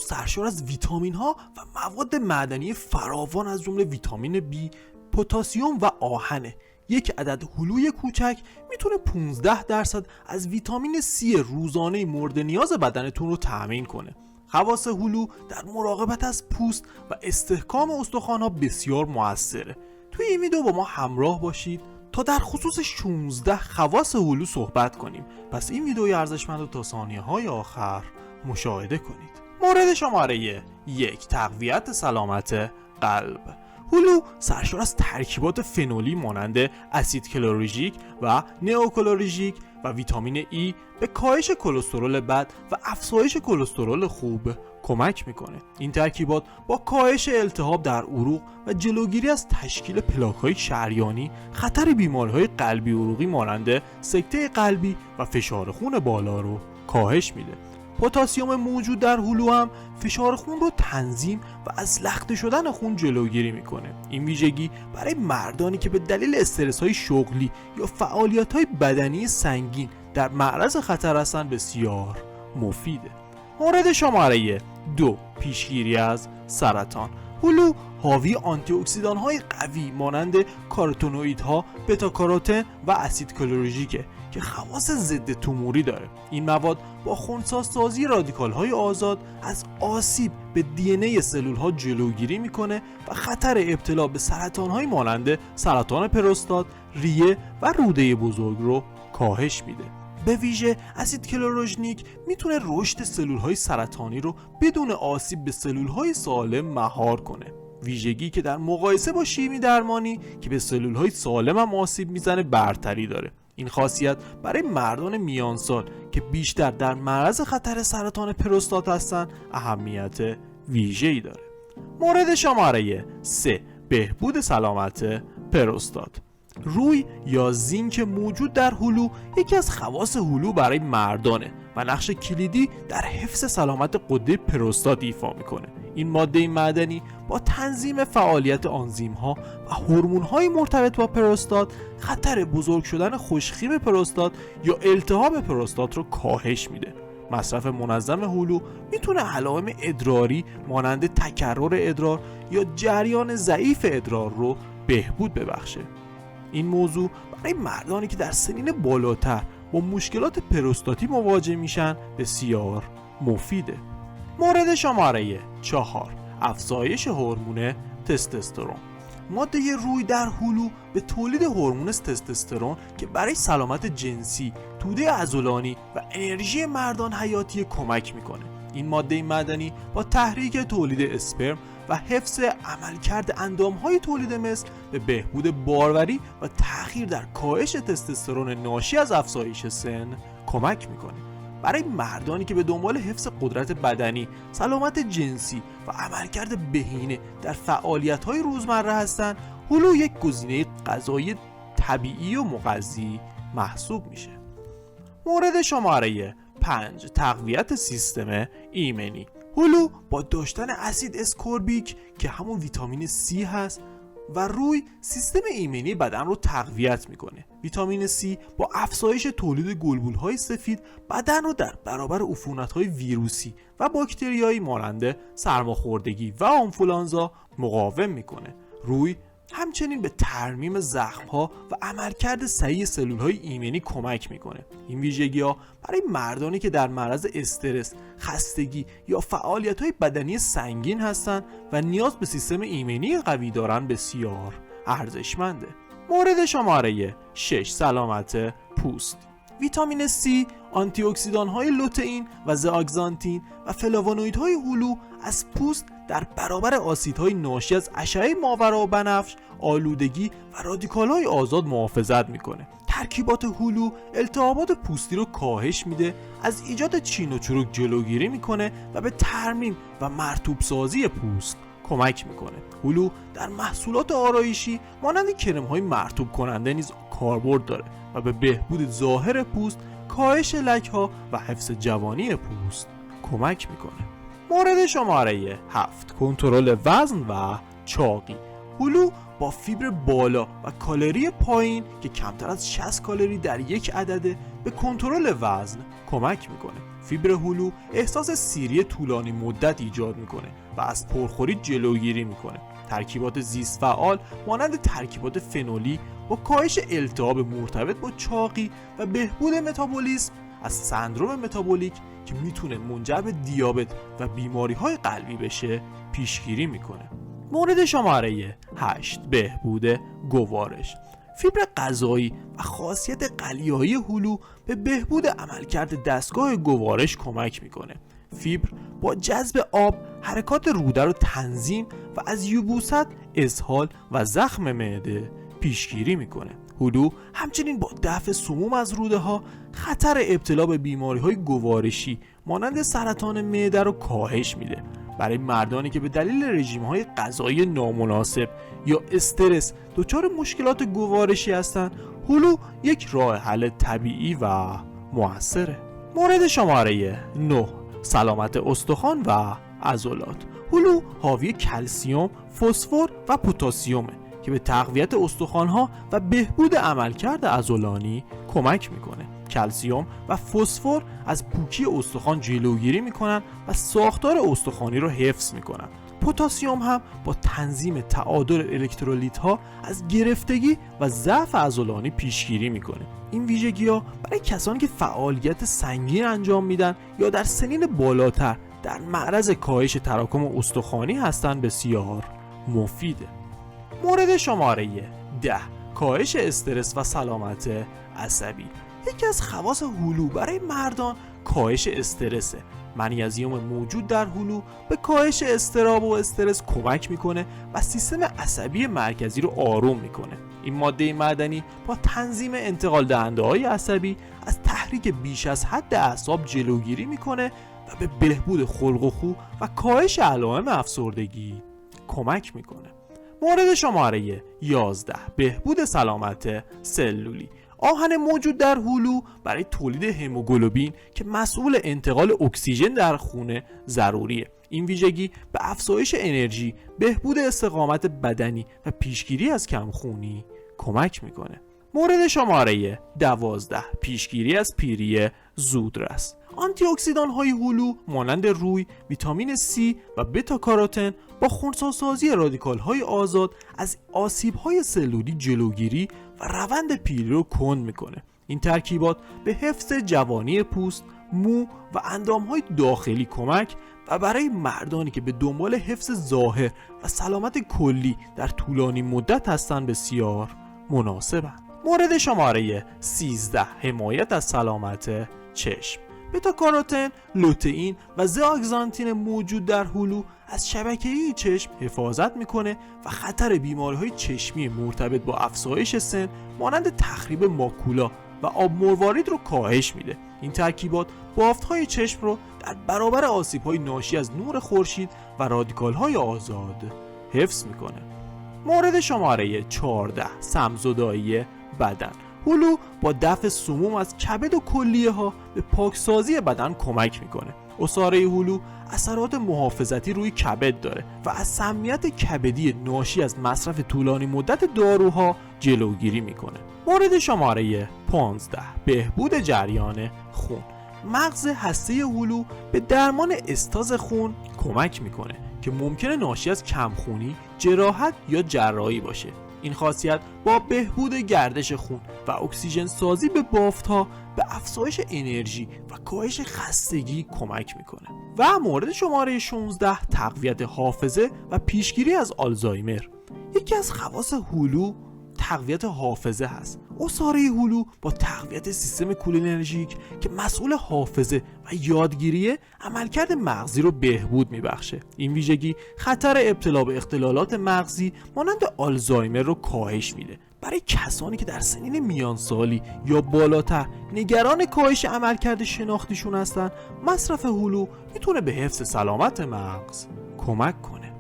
سرشار از ویتامین ها و مواد معدنی فراوان از جمله ویتامین B، پتاسیم و آهنه. یک عدد هلوی کوچک میتونه 15% از ویتامین C روزانه مورد نیاز بدنتون رو تامین کنه. خواص هلو در مراقبت از پوست و استحکام استخوان‌ها بسیار موثره. توی این ویدیو با ما همراه باشید تا در خصوص 16 خواص هلو صحبت کنیم. پس این ویدیوی ارزشمند رو تا ثانیه‌های آخر مشاهده کنید. مورد شماره 1، تقویت سلامت قلب. هلو سرشار از ترکیبات فنولی مانند اسید کلوریژیک و نئوکلوریژیک و ویتامین E به کاهش کلسترول بد و افزایش کلسترول خوب کمک میکنه. این ترکیبات با کاهش التهاب در عروق و جلوگیری از تشکیل پلاک‌های شریانی خطر بیماری‌های قلبی عروقی مانند سکته قلبی و فشار خون بالا رو کاهش میده. پتاسیم موجود در هلو هم فشار خون رو تنظیم و از لخته شدن خون جلوگیری میکنه. این ویژگی برای مردانی که به دلیل استرس‌های شغلی یا فعالیت‌های بدنی سنگین در معرض خطر هستند بسیار مفیده. مورد شماره 2، پیشگیری از سرطان. هلو حاوی آنتی اکسیدان‌های قوی مانند کاروتنوئیدها، بتا کاروتن و اسید کلوریژیکه که خواص ضد توموری داره. این مواد با خنثی‌سازی رادیکال‌های آزاد از آسیب به دی ان ای سلول‌ها جلوگیری میکنه و خطر ابتلا به سرطان‌های مانند سرطان پروستات، ریه و روده بزرگ رو کاهش میده. به ویژه اسید کلوروژنیک میتونه رشد سلول‌های سرطانی رو بدون آسیب به سلول‌های سالم مهار کنه. ویژگی که در مقایسه با شیمی درمانی که به سلول‌های سالم هم آسیب میزنه برتری داره. این خاصیت برای مردان میان سال که بیشتر در معرض خطر سرطان پروستات هستن اهمیت ویژه‌ای داره. مورد شماره 3، بهبود سلامت پروستات. روی یا زینک موجود در هلو یکی از خواص هلو برای مردانه و نقش کلیدی در حفظ سلامت غده پروستات ایفا میکنه. این ماده معدنی با تنظیم فعالیت آنزیم‌ها و هورمون‌های مرتبط با پروستات خطر بزرگ شدن خوشخیم پروستات یا التهاب پروستات رو کاهش میده. مصرف منظم هلو میتونه علائم ادراری مانند تکرر ادرار یا جریان ضعیف ادرار رو بهبود ببخشه. این موضوع برای مردانی که در سنین بالاتر با مشکلات پروستاتی مواجه میشن بسیار مفیده. مورد شماره 4، افزایش هورمون تستوسترون. ماده روی در هلو به تولید هورمون تستوسترون که برای سلامت جنسی، توده عضلانی و انرژی مردان حیاتی کمک میکنه. این ماده معدنی با تحریک تولید اسپرم و حفظ عملکرد اندام‌های تولید مثل به بهبود باروری و تأخیر در کاهش تستوسترون ناشی از افزایش سن کمک میکنه. برای مردانی که به دنبال حفظ قدرت بدنی، سلامت جنسی و عملکرد بهینه در فعالیت‌های روزمره هستند، هلو یک گزینه غذایی طبیعی و مغذی محسوب میشه. مورد شماره 5، تقویت سیستم ایمنی. هلو با داشتن اسید اسکوربیک که همون ویتامین C هست و روی سیستم ایمنی بدن رو تقویت میکنه. ویتامین C با افزایش تولید گلبولهای سفید بدن رو در برابر عفونت‌های ویروسی و باکتریایی مانند سرماخوردگی و آنفولانزا مقاوم میکنه. روی همچنین به ترمیم زخم‌ها و عملکرد صحیح سلول‌های ایمنی کمک میکنه. این ویژگی‌ها برای مردانی که در معرض استرس، خستگی یا فعالیت‌های بدنی سنگین هستند و نیاز به سیستم ایمنی قوی دارن بسیار ارزشمنده. مورد شماره 6، سلامت پوست. ویتامین C، آنتی اکسیدان‌های لوتئین و زاگزانتین و فلاوونوئیدهای هلو از پوست در برابر آسیدهای ناشی از اشعه ماورا بنفش، آلودگی و رادیکال‌های آزاد محافظت میکنه. ترکیبات هلو التهابات پوستی رو کاهش میده، از ایجاد چین و چروک جلوگیری میکنه و به ترمیم و مرطوب سازی پوست کمک میکنه. هلو در محصولات آرایشی مانند کرم‌های مرطوب کننده نیز کاربرد داره و به بهبود ظاهر پوست، کاهش لک‌ها و حفظ جوانی پوست کمک میکنه. مورد شماره 7، کنترل وزن و چاقی. هلو با فیبر بالا و کالری پایین که کمتر از 60 کالری در یک عدده به کنترل وزن کمک میکنه. فیبر هلو احساس سیری طولانی مدت ایجاد میکنه و از پرخوری جلوگیری میکنه. ترکیبات زیست فعال مانند ترکیبات فنولی با کاهش التهاب مرتبط با چاقی و بهبود متابولیسم از سندروم متابولیک که میتونه منجر به دیابت و بیماری‌های قلبی بشه پیشگیری میکنه. مورد شماره 8 بهبود گوارش. فیبر غذایی و خاصیت قلیایی هلو به بهبود عملکرد دستگاه گوارش کمک میکنه. فیبر با جذب آب حرکات روده رو تنظیم و از یبوست، اسهال و زخم معده پیشگیری میکنه. هلو همچنین با دفع سموم از روده ها خطر ابتلا به بیماری های گوارشی مانند سرطان معده رو کاهش میده. برای مردانی که به دلیل رژیم های غذایی نامناسب یا استرس دچار مشکلات گوارشی هستند، هلو یک راه حل طبیعی و موثره. مورد شماره 9 سلامت استخوان و عضلات. هلو حاوی کلسیم، فسفر و پتاسیمه که به تقویت استخوان‌ها و بهبود عملکرد عضلانی کمک میکنه. کلسیم و فسفر از پوکی استخوان جلوگیری میکنن و ساختار استخوانی رو حفظ میکنن. پتاسیم هم با تنظیم تعادل الکترولیت‌ها از گرفتگی و ضعف عضلانی پیشگیری میکنه. این ویژگی‌ها برای کسانی که فعالیت سنگین انجام میدن یا در سنین بالاتر در معرض کاهش تراکم استخوانی هستند بسیار مفیده. مورد شماره 10 کاهش استرس و سلامت عصبی. یکی از خواص هلو برای مردان کاهش استرسه. منیزیم موجود در هلو به کاهش اضطراب و استرس کمک میکنه و سیستم عصبی مرکزی رو آروم میکنه. این ماده معدنی با تنظیم انتقال دهنده های عصبی از تحریک بیش از حد اعصاب جلوگیری میکنه و به بهبود خلق و خو و کاهش علائم افسردگی کمک میکنه. مورد شماره 11 بهبود سلامت سلولی. آهن موجود در هلو برای تولید هموگلوبین که مسئول انتقال اکسیژن در خون ضروریه. این ویژگی به افزایش انرژی، بهبود استقامت بدنی و پیشگیری از کمخونی کمک میکنه. مورد شماره 12 پیشگیری از پیری زودرس. آنتی اکسیدان های هلو مانند روی، ویتامین C و بتا کاروتن با خنثی‌سازی رادیکال های آزاد از آسیب های سلولی جلوگیری و روند پیری رو کند میکنه. این ترکیبات به حفظ جوانی پوست، مو و اندام های داخلی کمک و برای مردانی که به دنبال حفظ ظاهر و سلامت کلی در طولانی مدت هستند بسیار مناسبند. مورد شماره 13 حمایت از سلامت چشم. بتا کاروتن، لوتئین و زاگزانتین موجود در هلو از شبکه‌ای چشم حفاظت میکنه و خطر بیماری‌های چشمی مرتبط با افزایش سن مانند تخریب ماکولا و آب مروارید رو کاهش میده. این ترکیبات بافت‌های چشم رو در برابر آسیب‌های ناشی از نور خورشید و رادیکال‌های آزاد حفظ میکنه. مورد شماره 14 سم‌زدایی بدن. هلو با دفع سموم از کبد و کلیه ها به پاکسازی بدن کمک میکنه. عصاره هلو اثرات محافظتی روی کبد داره و از سمیت کبدی ناشی از مصرف طولانی مدت داروها جلوگیری میکنه. مورد شماره 15 بهبود جریان خون. مغز هسته هلو به درمان استاز خون کمک میکنه که ممکنه ناشی از کمخونی، جراحت یا جراحی باشه. این خاصیت با بهبود گردش خون و اکسیژن سازی به بافت‌ها به افزایش انرژی و کاهش خستگی کمک میکنه. و مورد شماره 16 تقویت حافظه و پیشگیری از آلزایمر. یکی از خواص هلو تقویت حافظه هست. عصاره هلو با تقویت سیستم کولینرژیک که مسئول حافظه و یادگیری عملکرد مغزی رو بهبود میبخشه. این ویژگی خطر ابتلا به اختلالات مغزی مانند آلزایمر رو کاهش میده. برای کسانی که در سنین میانسالی یا بالاتر نگران کاهش عملکرد شناختیشون هستن، مصرف هلو میتونه به حفظ سلامت مغز کمک کنه.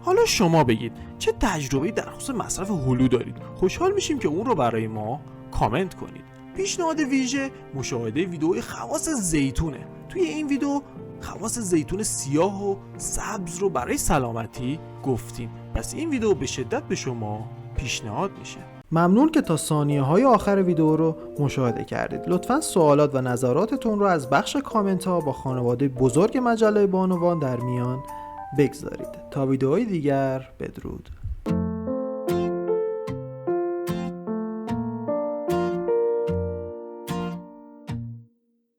حالا شما بگید چه تجربه‌ای در خصوص مصرف هلو دارید؟ خوشحال میشیم که اون رو برای ما کامنت کنید. پیشنهاد ویژه مشاهده ویدئوی خواص زیتونه. توی این ویدئو خواص زیتون سیاه و سبز رو برای سلامتی گفتیم. پس این ویدیو به شدت به شما پیشنهاد میشه. ممنون که تا ثانیه های آخر ویدیو رو مشاهده کردید. لطفاً سوالات و نظراتتون رو از بخش کامنت ها با خانواده بزرگ مجله بانوان در میان بگذارید. تا ویدیوهای دیگر، بدرود.